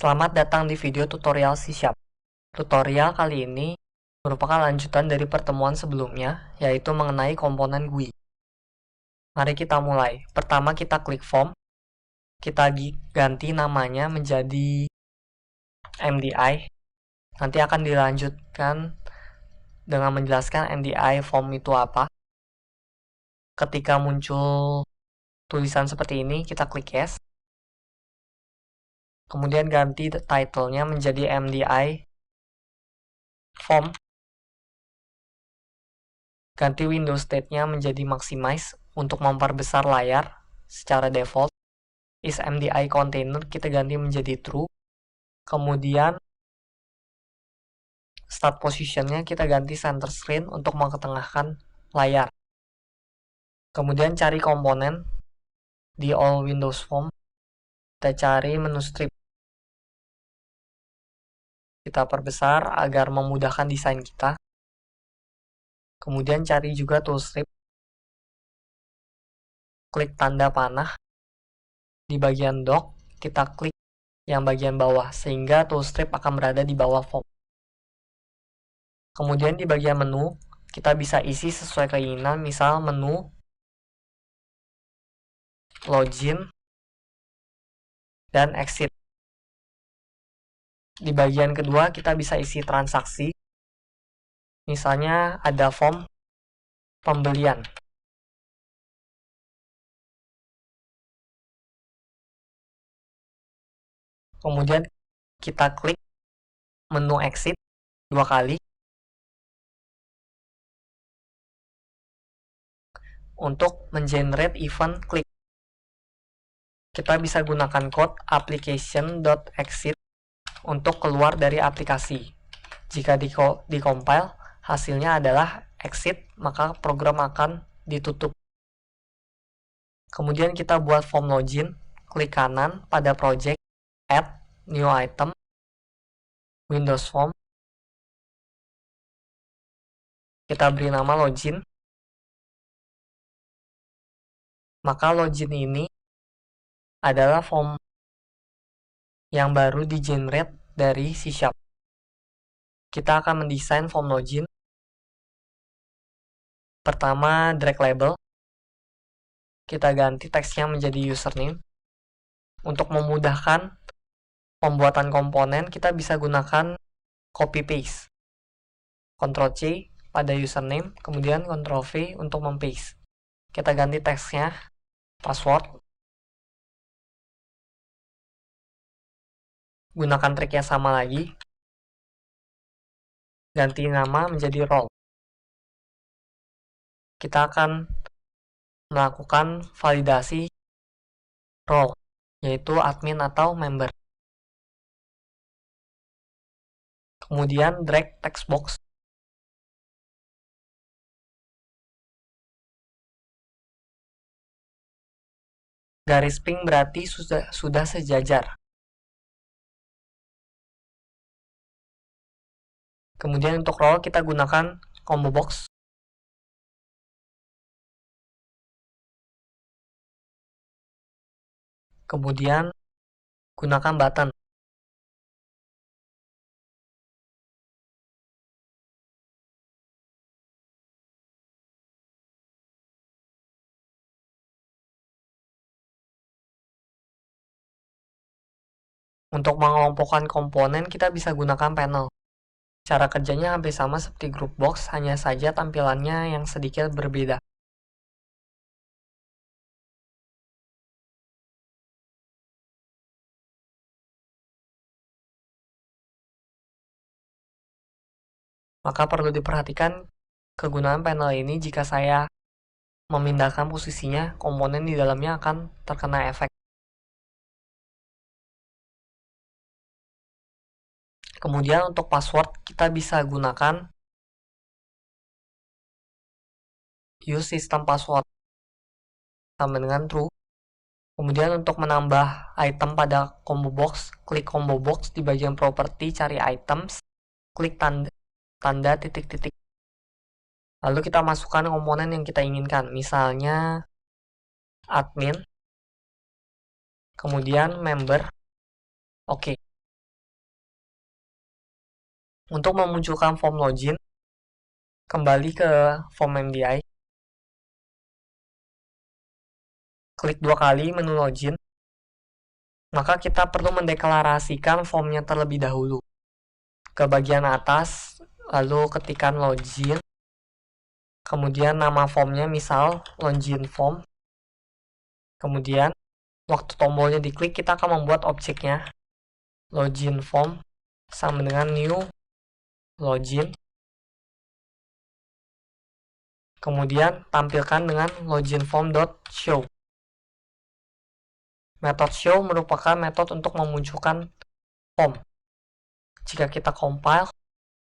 Selamat datang di video tutorial C#. Tutorial kali ini merupakan lanjutan dari pertemuan sebelumnya, yaitu mengenai komponen GUI. Mari kita mulai. Pertama kita klik form, kita ganti namanya menjadi MDI. Nanti akan dilanjutkan dengan menjelaskan MDI form itu apa. Ketika muncul tulisan seperti ini, kita klik yes. Kemudian ganti title-nya menjadi MDI form. Ganti window state-nya menjadi maximize untuk memperbesar layar secara default. Is MDI container kita ganti menjadi true. Kemudian start position-nya kita ganti center screen untuk mengetengahkan layar. Kemudian cari komponen di all Windows form. Kita cari menu strip. Kita perbesar agar memudahkan desain kita. Kemudian cari juga toolstrip. Klik tanda panah. Di bagian dock, kita klik yang bagian bawah, sehingga toolstrip akan berada di bawah form. Kemudian di bagian menu, kita bisa isi sesuai keinginan, misal menu, login, dan exit. Di bagian kedua, kita bisa isi transaksi. Misalnya ada form pembelian. Kemudian kita klik menu exit 2 kali untuk mengenerate event klik. Kita bisa gunakan code application.exit untuk keluar dari aplikasi. Jika di-compile, hasilnya adalah exit, maka program akan ditutup. Kemudian kita buat form login, klik kanan pada project, add, new item, Windows form. Kita beri nama login. Maka login ini adalah form yang baru di-generate dari C#. Kita akan mendesain form login. Pertama, drag label. Kita ganti teksnya menjadi username. Untuk memudahkan pembuatan komponen, kita bisa gunakan copy paste. Ctrl C pada username, kemudian Ctrl V untuk mempaste. Kita ganti teksnya, password. Gunakan trik yang sama lagi. Ganti nama menjadi role. Kita akan melakukan validasi role, yaitu admin atau member. Kemudian drag text box. Garis pink berarti sudah sejajar. Kemudian untuk role kita gunakan combo box. Kemudian gunakan button. Untuk mengelompokkan komponen kita bisa gunakan panel. Cara kerjanya hampir sama seperti group box, hanya saja tampilannya yang sedikit berbeda. Maka perlu diperhatikan kegunaan panel ini. Jika saya memindahkan posisinya, komponen di dalamnya akan terkena efek. Kemudian untuk password kita bisa gunakan use system password sama dengan true. Kemudian untuk menambah item pada combo box, klik combo box di bagian properti, cari items, klik tanda titik-titik. Lalu kita masukkan komponen yang kita inginkan, misalnya admin, kemudian member. Oke. Untuk memunculkan form login, kembali ke form MDI, klik 2 kali menu login, maka kita perlu mendeklarasikan formnya terlebih dahulu. Ke bagian atas, lalu ketikkan login, kemudian nama formnya misal login form, kemudian waktu tombolnya diklik kita akan membuat objeknya login form sama dengan new login, kemudian tampilkan dengan login form.show. Metode show merupakan metode untuk memunculkan form. Jika kita compile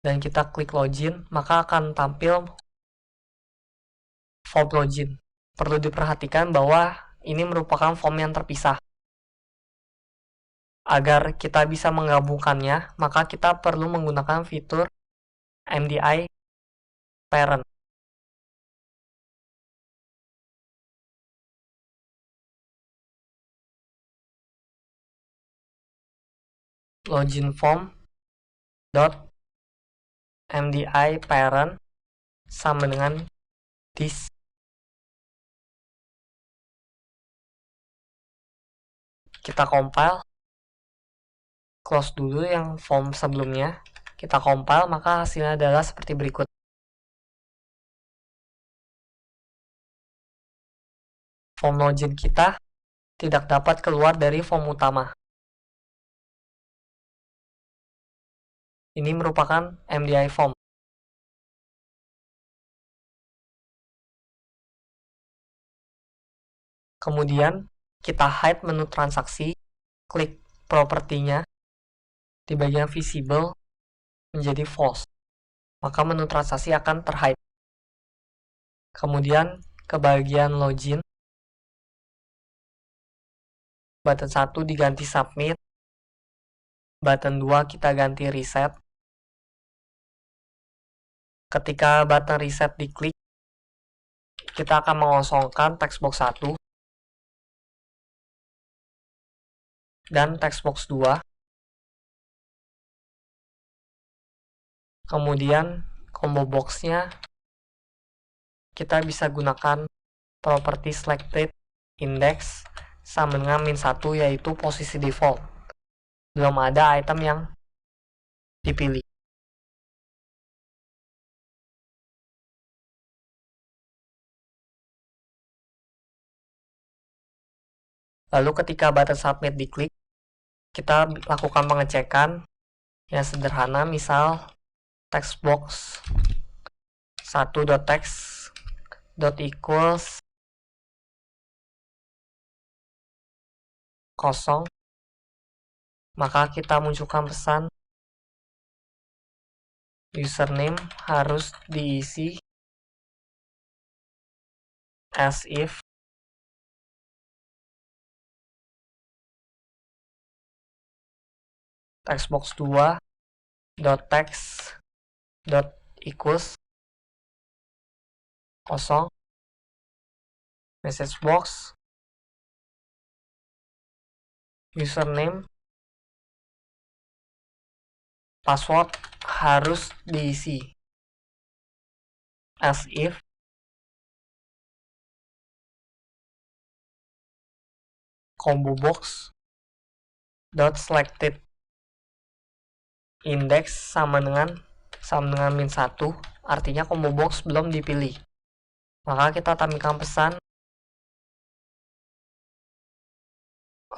dan kita klik login, maka akan tampil form login. Perlu diperhatikan bahwa ini merupakan form yang terpisah. Agar kita bisa menggabungkannya, maka kita perlu menggunakan fitur MDI parent. Login form dot MDI parent sama dengan this. Kita compile, close dulu yang form sebelumnya, kita compile, maka hasilnya adalah seperti berikut. Form login kita tidak dapat keluar dari form utama. Ini merupakan MDI form. Kemudian kita hide menu transaksi, klik propertinya, di bagian visible menjadi false, maka menu transaksi akan terhide. Kemudian ke bagian login, button 1 diganti submit, button 2 kita ganti reset. Ketika button reset diklik, kita akan mengosongkan text box 1 dan text box 2. Kemudian combo box-nya kita bisa gunakan properti selected index sama dengan -1, yaitu posisi default. Belum ada item yang dipilih. Lalu ketika button submit diklik, kita lakukan pengecekan yang sederhana, misal text box 1.text.equals kosong, maka kita munculkan pesan username harus diisi as if textbox 2.text.equals kosong, message box username password harus diisi as if combo box dot selected index sama dengan -1, artinya combo box belum dipilih. Maka kita tampilkan pesan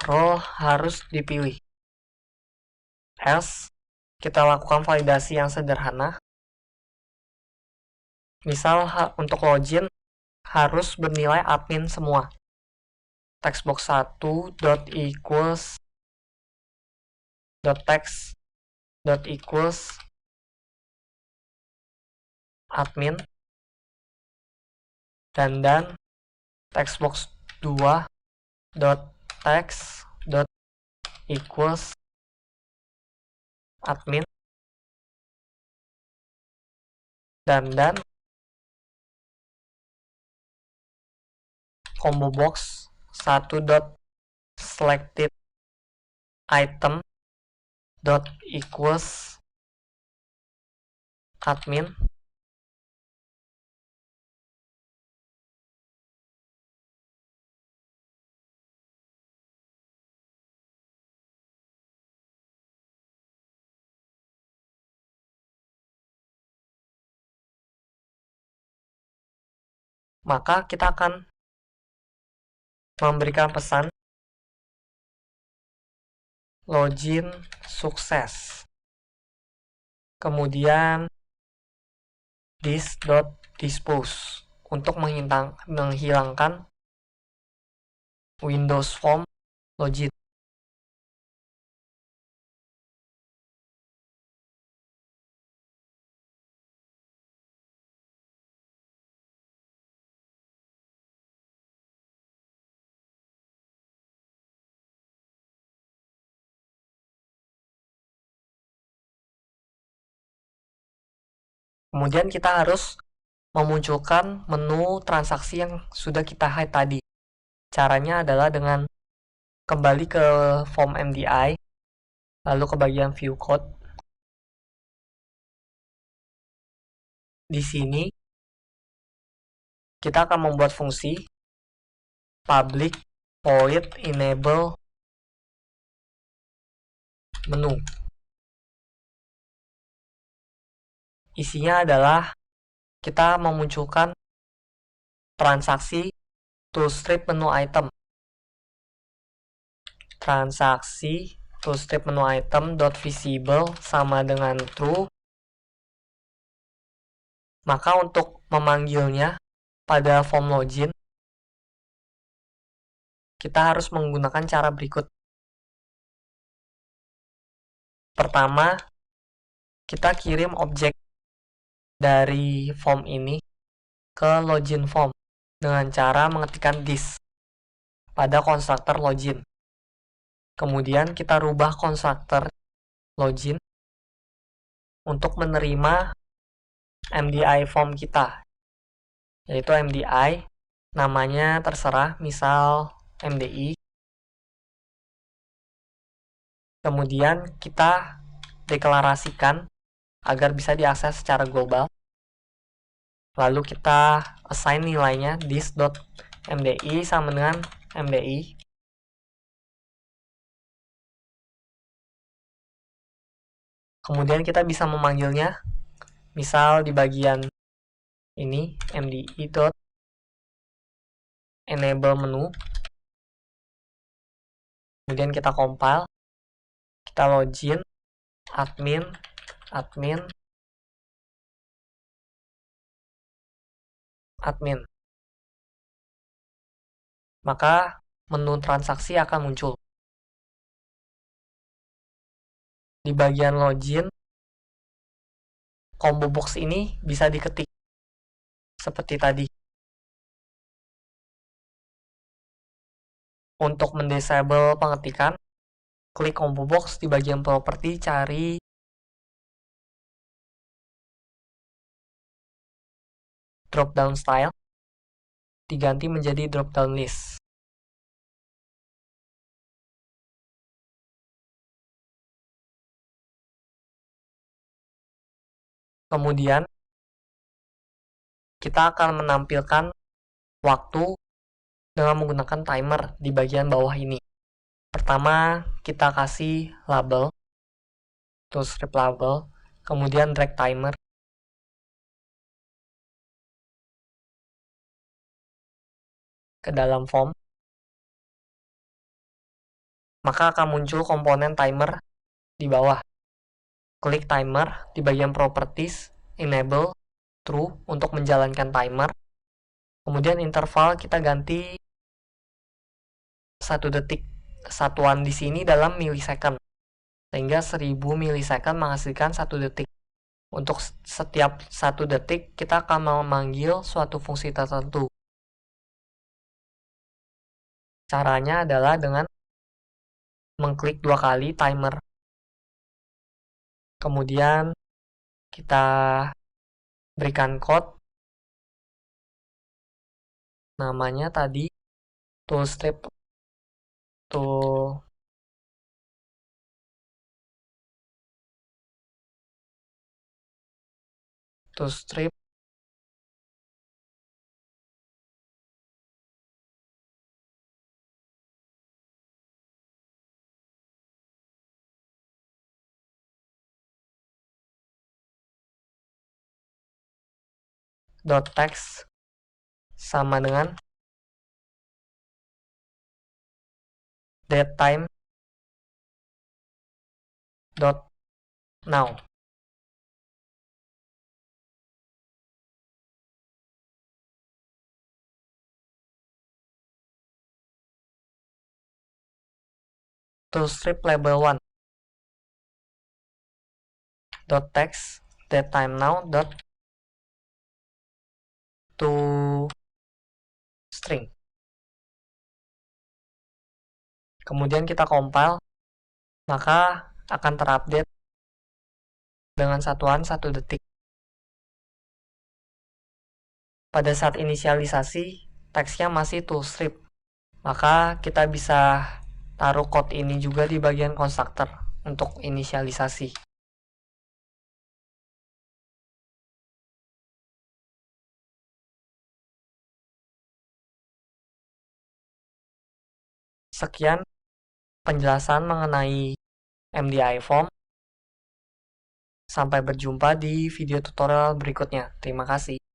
role harus dipilih. Else, kita lakukan validasi yang sederhana. Misal untuk login harus bernilai admin semua. Textbox 1.equals .text.equals admin dan textbox 2.text.equals admin dan combo box 1.selected item.equals admin, maka kita akan memberikan pesan login sukses. Kemudian this.dispose untuk menghilangkan Windows Form login. Kemudian kita harus memunculkan menu transaksi yang sudah kita hide tadi. Caranya adalah dengan kembali ke form MDI, lalu ke bagian view code. Di sini kita akan membuat fungsi public void enable menu. Isinya adalah kita memunculkan transaksi toolstrip menu item. Transaksi toolstrip menu item .visible sama dengan true. Maka untuk memanggilnya pada form login, kita harus menggunakan cara berikut. Pertama, kita kirim objek dari form ini ke login form dengan cara mengetikkan this pada konstruktor login. Kemudian kita rubah konstruktor login untuk menerima MDI form kita, yaitu MDI, namanya terserah, misal MDI. Kemudian kita deklarasikan agar bisa diakses secara global. Lalu kita assign nilainya this.mdi sama dengan mdi. Kemudian kita bisa memanggilnya, misal di bagian ini mdi.enable menu. Kemudian kita compile, kita login, admin, maka menu transaksi akan muncul. Di bagian login, combo box ini bisa diketik seperti tadi. Untuk mendisable pengetikan, klik combo box di bagian properti, cari drop down style, diganti menjadi drop down list. Kemudian kita akan menampilkan waktu dengan menggunakan timer di bagian bawah ini. Pertama, kita kasih label, toolstrip label, kemudian drag timer. Ke dalam form, maka akan muncul komponen timer di bawah. Klik timer di bagian properties, enable true untuk menjalankan timer. Kemudian interval kita ganti 1 detik. Satuan di sini dalam milisecond, sehingga 1000 milisecond menghasilkan 1 detik. Untuk setiap 1 detik kita akan memanggil suatu fungsi tertentu. Caranya adalah dengan mengklik 2 kali timer. Kemudian kita berikan code. Namanya tadi toolstrip toStrip, .text sama dengan datetime .now. toStrip label 1 .text datetime now .toString. Kemudian kita compile, maka akan terupdate dengan satuan 1 detik. Pada saat inisialisasi, teksnya masih toStrip, maka kita bisa taruh code ini juga di bagian constructor untuk inisialisasi. Sekian penjelasan mengenai MDI form. Sampai berjumpa di video tutorial berikutnya. Terima kasih.